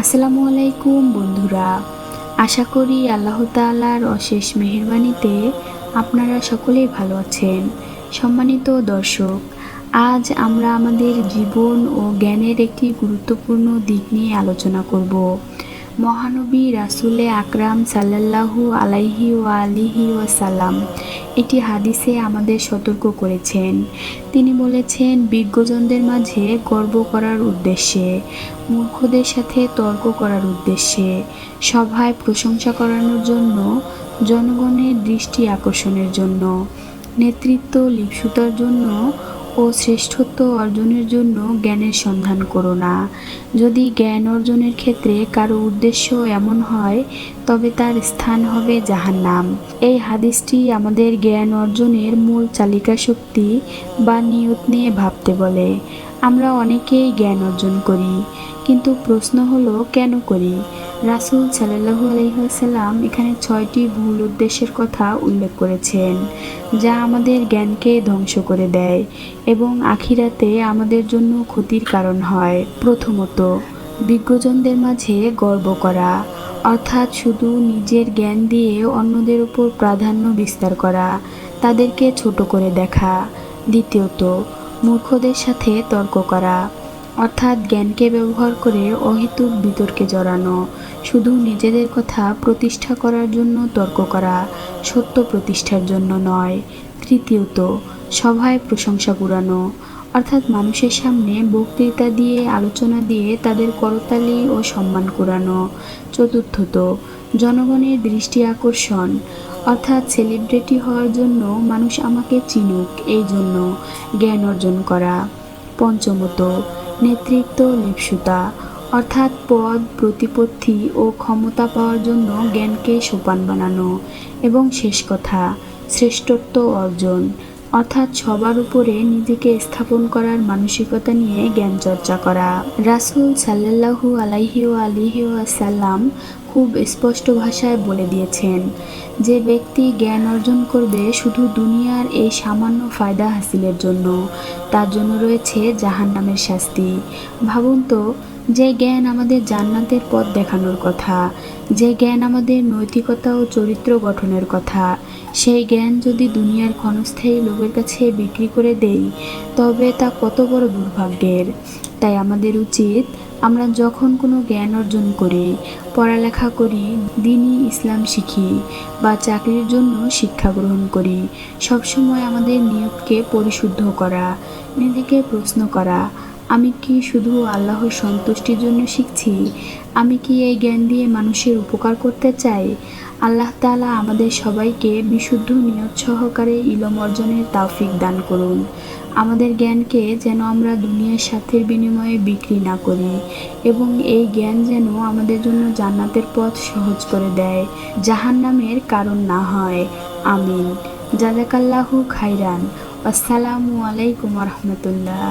আসসালামু আলাইকুম বন্ধুরা, আশা করি আল্লাহ তাআলার অশেষ মেহেরবানিতে আপনারা সকলেই ভালো আছেন। সম্মানিত দর্শক, আজ আমরা আমাদের জীবন ও জ্ঞানের একটি গুরুত্বপূর্ণ দিক নিয়ে আলোচনা করব। মহানবী রাসূলে আকরাম সাল্লাল্লাহু আলাইহি ওয়ালিহি ওয়াসাল্লাম এটি হাদিসে আমাদের সতর্ক করেছেন। তিনি বলেছেন, বিজ্ঞজনদের মাঝে গর্ব করার উদ্দেশ্যে, মূর্খদের সাথে তর্ক করার উদ্দেশ্যে, সভায় প্রশংসা করানোর জন্য, জনগণের দৃষ্টি আকর্ষণের জন্য, নেতৃত্ব লিপ্সুতার জন্য ও শ্রেষ্ঠত্ব অর্জনের জন্য জ্ঞানের সন্ধান করো না। যদি জ্ঞান অর্জনের ক্ষেত্রে কারো উদ্দেশ্য এমন হয়, তবে তার স্থান হবে জাহান্নাম। এই হাদিসটি আমাদের জ্ঞান অর্জনের মূল চালিকা শক্তি বা নিয়ত নিয়ে ভাবতে বলে। আমরা অনেকেই জ্ঞান অর্জন করি, কিন্তু প্রশ্ন হলো কেন করি? রাসূল সাল্লাল্লাহু আলাইহি ওয়াসাল্লাম এখানে 6টি ভুল উদ্দেশ্যের কথা উল্লেখ করেছেন, যা আমাদের জ্ঞানকে ধ্বংস করে দেয় এবং আখিরাতে আমাদের জন্য ক্ষতির কারণ হয়। প্রথমত, বিজ্ঞজনদের মাঝে গর্ব করা, অর্থাৎ শুধু নিজের জ্ঞান দিয়ে অন্যদের উপর প্রাধান্য বিস্তার করা, তাদেরকে ছোট করে দেখা। দ্বিতীয়ত, মূর্খদের সাথে তর্ক করা, অর্থাৎ জ্ঞানকে ব্যবহার করে অহেতুক বিতর্কে জড়ানো, শুধু নিজেদের কথা প্রতিষ্ঠা করার জন্য তর্ক করা, সত্য প্রতিষ্ঠার জন্য নয়। তৃতীয়ত, সভায় প্রশংসা কুড়ানো, অর্থাৎ মানুষের সামনে বক্তৃতা দিয়ে, আলোচনা দিয়ে তাদের করতালি ও সম্মান কুড়ানো। চতুর্থত, জনগণের দৃষ্টি আকর্ষণ, অর্থাৎ সেলিব্রিটি হওয়ার জন্য, মানুষ আমাকে চিনুক এই জন্য জ্ঞান অর্জন করা। পঞ্চমত, নেতৃত্ব লিপ্সুতা, অর্থাৎ পদ, প্রতিপত্তি ও ক্ষমতা পাওয়ার জন্য জ্ঞানকে সোপান বানানো। এবং শেষ কথা, শ্রেষ্ঠত্ব অর্জন, অর্থাৎ সবার উপরে নিজেকে স্থাপন করার মানসিকতা নিয়ে জ্ঞান চর্চা করা। রাসূল সাল্লাল্লাহু আলাইহি ওয়ালিহি ওয়াসাল্লাম খুব স্পষ্ট ভাষায় বলে দিয়েছেন, যে ব্যক্তি জ্ঞান অর্জন করবে শুধু দুনিয়ার এই সামান্য ফায়দা হাসিলের জন্য, তার জন্য রয়েছে জাহান্নামের শাস্তি। ভাবুন তো, যে জ্ঞান আমাদের জান্নাতের পথ দেখানোর কথা, যে জ্ঞান আমাদের নৈতিকতা ও চরিত্র গঠনের কথা, সেই জ্ঞান যদি দুনিয়ার ক্ষণস্থায়ী লোকের কাছে বিক্রি করে দেই, তবে তা কত বড় দুর্ভাগ্যের। তাই আমাদের উচিত, আমরা যখন কোনো জ্ঞান অর্জন করি, পড়ালেখা করি, দ্বীনি ইসলাম শিখি বা চাকরির জন্য শিক্ষা গ্রহণ করি, সবসময় আমাদের নিয়তকে পরিশুদ্ধ করা, নিজেকে প্রশ্ন করা, আমি কি শুধু আল্লাহর সন্তুষ্টির জন্য শিখছি? আমি কি এই জ্ঞান দিয়ে মানুষের উপকার করতে চাই? আল্লাহ তাআলা আমাদের সবাইকে বিশুদ্ধ নিয়ত সহকারে ইলম অর্জনের তৌফিক দান করুন। আমাদের জ্ঞানকে যেন আমরা দুনিয়ার স্বার্থের বিনিময়ে বিক্রি না করি, এবং এই জ্ঞান যেন আমাদের জন্য জান্নাতের পথ সহজ করে দেয়, জাহান্নামের কারণ না হয়। আমিন। জাযাকাল্লাহু খাইরান। আসসালামু আলাইকুম ওয়া রাহমাতুল্লাহ।